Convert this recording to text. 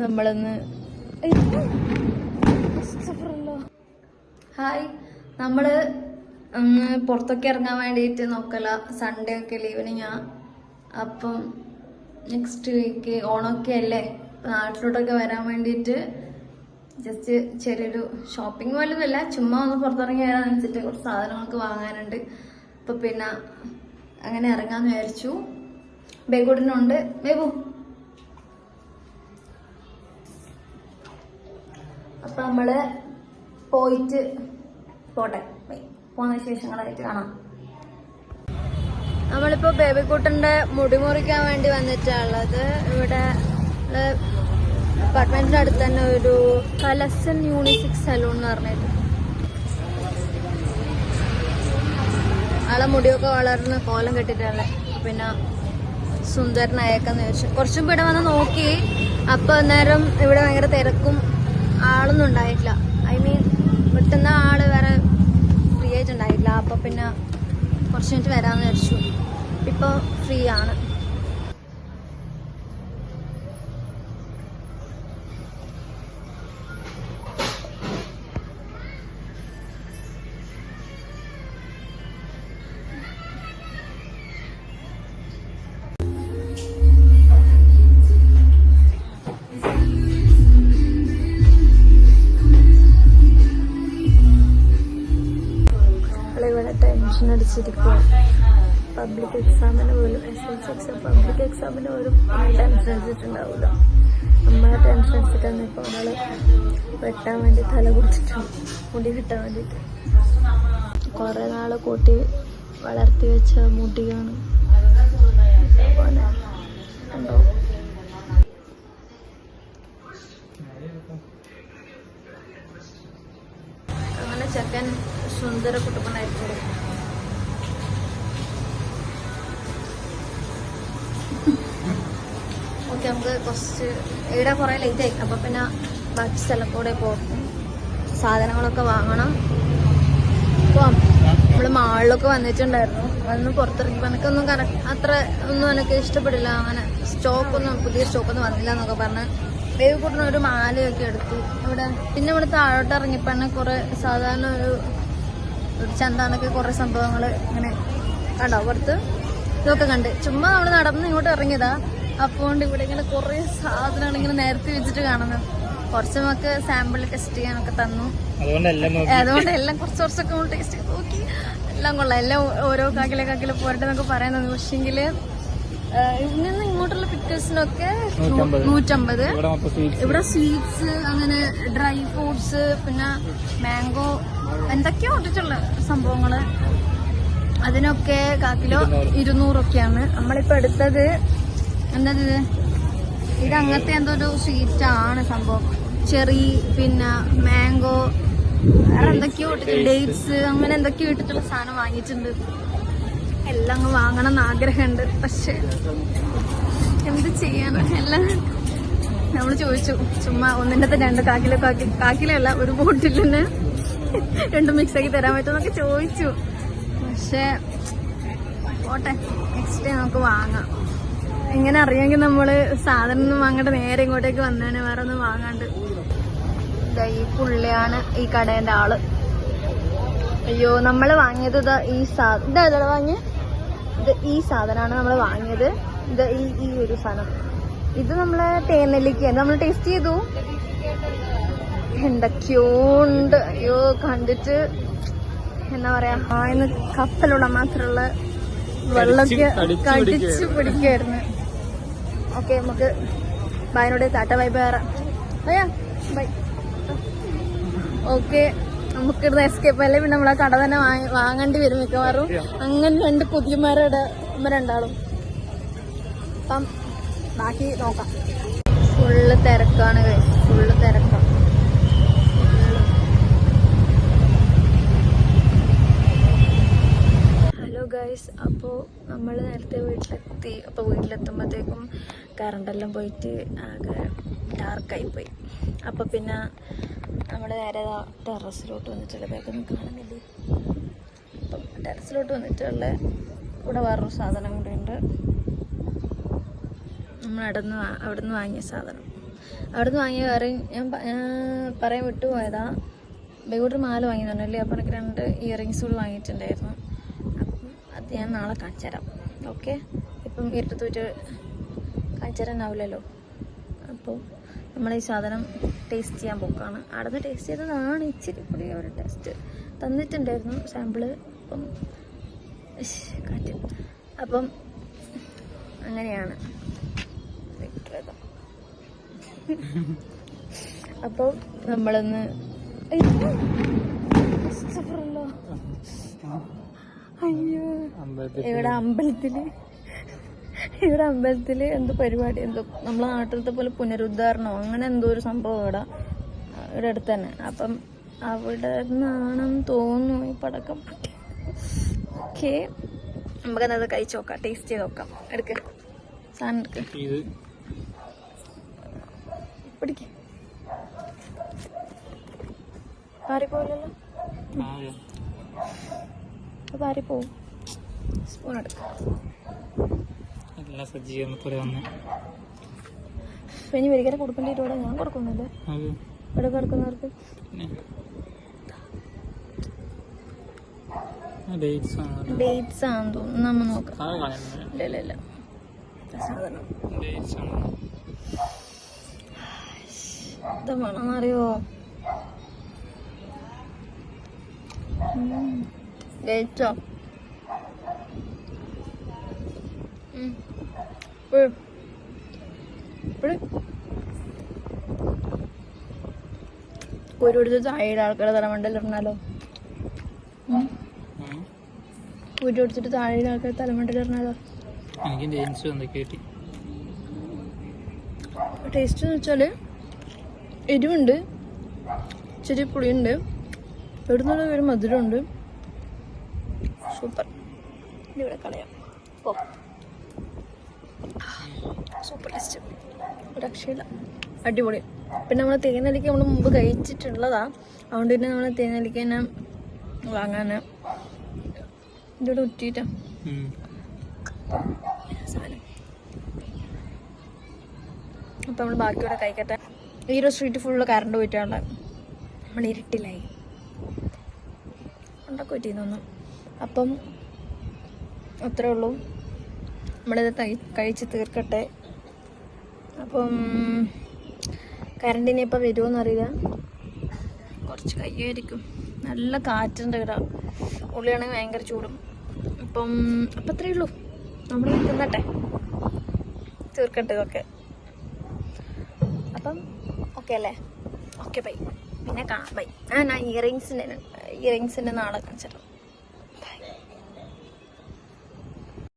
നമ്മളൊന്ന് ഹായ്, നമ്മള് ഒന്ന് പുറത്തൊക്കെ ഇറങ്ങാൻ വേണ്ടിയിട്ട് നോക്കല. സൺഡേ ഒക്കെ ലീവിന് ഞാൻ. അപ്പം നെക്സ്റ്റ് വീക്ക് ഓണമൊക്കെ അല്ലേ, നാട്ടിലോട്ടൊക്കെ വരാൻ വേണ്ടിയിട്ട് ജസ്റ്റ് ചെറിയൊരു ഷോപ്പിംഗ് പോലൊന്നുമില്ല, ചുമ്മാ ഒന്ന് പുറത്തിറങ്ങി വരാൻ വെച്ചിട്ട് കുറച്ച് സാധനങ്ങളൊക്കെ വാങ്ങാനുണ്ട്. അപ്പൊ പിന്നെ അങ്ങനെ ഇറങ്ങാന്ന് വിചാരിച്ചു. ബേഗുടനുണ്ട്. ബേബു, അപ്പൊ നമ്മള് പോയിട്ട് പോട്ടെ, പോകുന്ന വിശേഷങ്ങളായിട്ട് കാണാം. നമ്മളിപ്പോ ബേബിക്കുട്ടന്റെ മുടി മുറിക്കാൻ വേണ്ടി വന്നിട്ടുള്ളത്. ഇവിടെ അപ്പാർട്ട്മെന്റിന്റെ അടുത്ത് തന്നെ ഒരു കലസൻ യൂണിസെക്സ് സലൂൺ എന്ന് പറഞ്ഞിട്ട്. ആളെ മുടിയൊക്കെ വളർന്ന് കോലം കെട്ടിട്ടുള്ളത്. പിന്നെ സുന്ദരനായേക്കാന്ന് ചോദിച്ചു. കുറച്ചും ഇവിടെ വന്ന് നോക്കി. അപ്പൊ അന്നേരം ഇവിടെ ഭയങ്കര തിരക്കും ആളൊന്നും ഉണ്ടായിട്ടില്ല. ഐ മീൻ വിട്ടുന്ന ആള് വേറെ ഫ്രീ ആയിട്ടുണ്ടായിട്ടില്ല. അപ്പൊ പിന്നെ കുറച്ച് മിനിറ്റ് വരാന്ന് വിചാരിച്ചു. ഇപ്പൊ ഫ്രീ ആണ്. ടെൻഷൻ അടിച്ചിരിക്കുക. പബ്ലിക് എക്സാമിന് പോലും SSLC എക്സാം പബ്ലിക് എക്സാമിന് പോലും ടെൻഷൻ അടിച്ചിട്ടുണ്ടാവില്ല. നമ്മളെ ടെൻഷൻ അടിച്ചിട്ടാണ് ഇപ്പോൾ ഒരാള് വെട്ടാൻ വേണ്ടി തല കുടിച്ചിട്ടുണ്ട്, മുടി കിട്ടാൻ വേണ്ടിയിട്ട്. കുറെ നാള് കൂട്ടി വളർത്തി വെച്ച മുടിയാണ്. ഉണ്ടോ അങ്ങനെ ചെക്കൻ സുന്ദര കുട്ടപ്പനായിരിക്കും. ഓക്കെ, നമുക്ക് കുറച്ച് ഇവിടെ കുറെ ലേറ്റ് ആയി. അപ്പൊ പിന്നെ ബാക്കി സ്ഥലം കൂടെ പോകും, സാധനങ്ങളൊക്കെ വാങ്ങണം. നമ്മള് മാളിലൊക്കെ വന്നിട്ടുണ്ടായിരുന്നു. വന്ന് പുറത്തിറങ്ങിയപ്പോ എനിക്കൊന്നും അത്ര ഒന്നും എനിക്ക് ഇഷ്ടപ്പെടില്ല. അങ്ങനെ പുതിയ സ്റ്റോക്കൊന്നും വന്നില്ല എന്നൊക്കെ പറഞ്ഞ് ബേബി കൂട്ടുന്ന ഒരു മാലയൊക്കെ എടുത്തു ഇവിടെ. പിന്നെ ഇവിടെ താഴോട്ട് ഇറങ്ങിയപ്പോ കുറെ സാധാരണ ഒരു ചന്താനൊക്കെ കുറെ സംഭവങ്ങള് ഇങ്ങനെ കണ്ടോ പുറത്ത്. ഇതൊക്കെ കണ്ട് ചുമ്മാ നമ്മള് നടന്ന് ഇങ്ങോട്ട് ഇറങ്ങിയതാ. അപ്പോണ്ട് ഇവിടെ ഇങ്ങനെ കുറെ സാധനങ്ങൾ ഇങ്ങനെ നേരത്തെ വെച്ചിട്ട് കാണുന്നു. കുറച്ച് നമുക്ക് സാമ്പിൾ ടെസ്റ്റ് ചെയ്യാനൊക്കെ തന്നു. അതുകൊണ്ട് എല്ലാം കുറച്ചൊക്കെ ടേസ്റ്റ് ചെയ്ത് നോക്കി. എല്ലാം കൊള്ളാം. എല്ലാം ഓരോ കാക്കിലെ പോരട്ടെ എന്നൊക്കെ പറയുന്നത്. പക്ഷെങ്കില് ഇവിടുന്ന് ഇങ്ങോട്ടുള്ള പിക്ചേഴ്സിനൊക്കെ 150. ഇവിടെ സ്വീറ്റ്സ്, അങ്ങനെ ഡ്രൈ ഫ്രൂട്ട്സ്, പിന്നെ മാംഗോ, എന്തൊക്കെയോ ഇട്ടിട്ടുള്ള സംഭവങ്ങള്. അതിനൊക്കെ കാക്കിലോ 200 നമ്മളിപ്പോ എടുത്തത്. എന്തത് ഇത് അങ്ങനത്തെ എന്തോ ഒരു സ്വീറ്റാണ് സംഭവം. ചെറി, പിന്നെ മാംഗോ, വേറെ എന്തൊക്കെയോ ഇട്ടിട്ട് ഡേറ്റ്സ്, അങ്ങനെ എന്തൊക്കെയോ ഇട്ടിട്ടുള്ള സാധനം വാങ്ങിയിട്ടുണ്ട്. എല്ലാം അങ്ങ് വാങ്ങണം എന്ന് ആഗ്രഹമുണ്ട്. പക്ഷെ എന്ത് ചെയ്യാനാ, എല്ലാം നമ്മൾ ചോദിച്ചു. ചുമ്മാ ഒന്നിൻ്റെ 2 കാക്കിലല്ല ഒരു ബോട്ടിലിന് 2 മിക്സാക്കി തരാൻ പറ്റുമെന്നൊക്കെ ചോദിച്ചു. പക്ഷെ പോട്ടെ, നെക്സ്റ്റ് ടൈം നമുക്ക് വാങ്ങാം. എങ്ങനെ അറിയാമെങ്കിൽ നമ്മള് സാധനം ഒന്നും വാങ്ങാണ്ട് നേരെ ഇങ്ങോട്ടേക്ക് വന്നേനെ, വേറെ ഒന്നും വാങ്ങാണ്ട്. ഈ പുള്ളിയാണ് ഈ കടേന്റെ ആള്. അയ്യോ, നമ്മള് വാങ്ങിയത് ഈ ഇതാ വാങ്ങിയ ഈ സാധനമാണ് നമ്മൾ വാങ്ങിയത്. ഇത് ഈ ഒരു സാധനം. ഇത് നമ്മളെ തേനെല്ലിക്കയാണ്. നമ്മൾ ടേസ്റ്റ് ചെയ്തു. എന്തൊക്കെയോ ഉണ്ട്. അയ്യോ, കണ്ടിട്ട് എന്താ പറയാ, ഇന്ന് കപ്പലുള്ള മാത്രമുള്ള വെള്ളമൊക്കെ കടിച്ചു പിടിക്കായിരുന്നു. ഓക്കെ, നമുക്ക് ബൈനോട് ടാറ്റ ബൈ ബൈ അയ്യാ ബൈ. ഓക്കെ, നമുക്കിടുന്ന എസ്കേപ്പ് അല്ലേ. പിന്നെ നമ്മളെ കട തന്നെ വാങ്ങേണ്ടി വരും മിക്കവാറും. അങ്ങനെ 2 പുതിയമാരുടെ രണ്ടാളും. അപ്പം ബാക്കി നോക്കാം. ഫുള്ള് തിരക്കാണ്, ഫുള്ള് തിരക്കാണ്. ഹലോ ഗൈസ്, അപ്പോൾ നമ്മൾ നേരത്തെ വീട്ടിലെത്തി. അപ്പോൾ വീട്ടിലെത്തുമ്പോഴത്തേക്കും കറണ്ടെല്ലാം പോയിട്ട് ആകെ ഡാർക്കായി പോയി. അപ്പോൾ പിന്നെ നമ്മൾ നേരെ ടെറസിലോട്ട് വന്നിട്ടുള്ള ബാഗൊന്നും കാണുന്നില്ലേ. അപ്പം ടെറസിലോട്ട് വന്നിട്ടുള്ള ഇവിടെ വേറൊരു സാധനം കൂടെ ഉണ്ട്. നമ്മൾ അവിടെ നിന്ന് വാങ്ങിയ സാധനം. അവിടുന്ന് വാങ്ങിയ വേറെ ഞാൻ പറയാൻ വിട്ടുപോയതാ. ബേഗൂട്ടർ മാല വാങ്ങിയിട്ടുണ്ടല്ലേ, അപ്പോൾ എനിക്ക് 2 ഇയറിങ്സ് കൂടി വാങ്ങിയിട്ടുണ്ടായിരുന്നു. അപ്പം അത് ഞാൻ നാളെ കാണിച്ചു തരാം. ഓക്കെ, ഇപ്പം ഇരുട്ട് തൂറ്റ് കാണിച്ചു തരാനാവില്ലല്ലോ. അപ്പോൾ നമ്മളീ സാധനം ടേസ്റ്റ് ചെയ്യാൻ പോക്കാണ്. അവിടെ നിന്ന് ടേസ്റ്റ് ചെയ്തതാണ്, ഇച്ചിരി കൂടി ഒരു ടെസ്റ്റ് തന്നിട്ടുണ്ടായിരുന്നു സാമ്പിള്. അപ്പം കാറ്റ്, അപ്പം അങ്ങനെയാണ്. അപ്പോൾ നമ്മളൊന്ന് അയ്യോ, ഇവിടെ അമ്പലത്തില് എന്തോ പരിപാടി, എന്തോ നമ്മളെ നാട്ടിലത്തെ പോലെ പുനരുദ്ധാരണോ അങ്ങനെ എന്തോ ഒരു സംഭവം ഇവിടെ അടുത്ത് തന്നെ. അപ്പം അവിടെ നിന്നാണെന്ന് തോന്നുന്നു ഈ പടക്കം. ഓക്കെ, നമുക്കത് കഴിച്ച് നോക്കാം, ടേസ്റ്റ് ചെയ്ത് നോക്കാം. എടുക്ക സാധനം, എടുക്ക, പിടിക്ക. പാറിപ്പോവില്ലല്ലോ, പാറിപ്പോവും. സ്പൂൺ എടുക്ക. ഇനി വരികരെ കൊടുക്കേണ്ടി വരും. ഇവിടെ ഞാൻ കൊടുക്കുന്നില്ല, ഇവിടെ കൊടുക്കുന്നവർക്ക്. ഡേറ്റ്സ് ആണെന്ന് തോന്നുന്നു, നമ്മ നോക്കാം. ഇല്ല സാധനം എന്താ വേണമെന്നറിയോ? ഡേറ്റ്സോ? ഒരു കൊടുത്ത് താഴെയുടെ ആൾക്കാരെ തലമണ്ടലിറങ്ങാലോ. ഒരു കൊടുത്തിട്ട് താഴെയുടെ ആൾക്കാർ തലമണ്ടലിറങ്ങാലോ. ടേസ്റ്റ് എന്ന് വെച്ചാല് എരിവുണ്ട്, ഇച്ചിരി പുളിയുണ്ട്, എവിടുന്നുള്ള ഒരു മധുരമുണ്ട്. സൂപ്പർ. ഇവിടെ കളയാം. സൂപ്പർ ടേസ്റ്റ്, രക്ഷയില്ല, അടിപൊളി. പിന്നെ നമ്മൾ തേനെല്ലിക്ക നമ്മൾ മുമ്പ് കഴിച്ചിട്ടുള്ളതാ, അതുകൊണ്ട് തന്നെ നമ്മൾ തേനെല്ലിക്ക തന്നെ വാങ്ങാന് ഇതിവിടെ ഉറ്റിട്ടാ സാധനം. അപ്പം നമ്മൾ ബാക്കിയോടെ കഴിക്കട്ടെ. ഈ ഒരു സ്ട്രീറ്റ് ഫുള്ള് കറണ്ട് പോയിട്ടാണ്, നമ്മൾ ഇരുട്ടിലായി ഉണ്ടാക്കി പറ്റിയെന്നൊന്നും. അപ്പം അത്രേ ഉള്ളൂ, നമ്മളിത് കഴിച്ച് തീർക്കട്ടെ. അപ്പം കറണ്ടിന് ഇപ്പം വരുമോയെന്നറിയില്ല, കുറച്ച് കഴിയുമായിരിക്കും. നല്ല കാറ്റുണ്ട് ഇവിടെ, ഉള്ളിയാണെങ്കിൽ ഭയങ്കര ചൂടും. അപ്പം അത്രേ ഉള്ളൂ, നമ്മൾ തിന്നട്ടെ, തീർക്കട്ടെ ഇതൊക്കെ. അപ്പം ഓക്കെ അല്ലേ? Okay, bye. പിന്നെ കാണാം, ബൈ. ഞാൻ ഇയറിങ്സിൻ്റെ നാളെ കാണിച്ചിട്ടും ബൈ.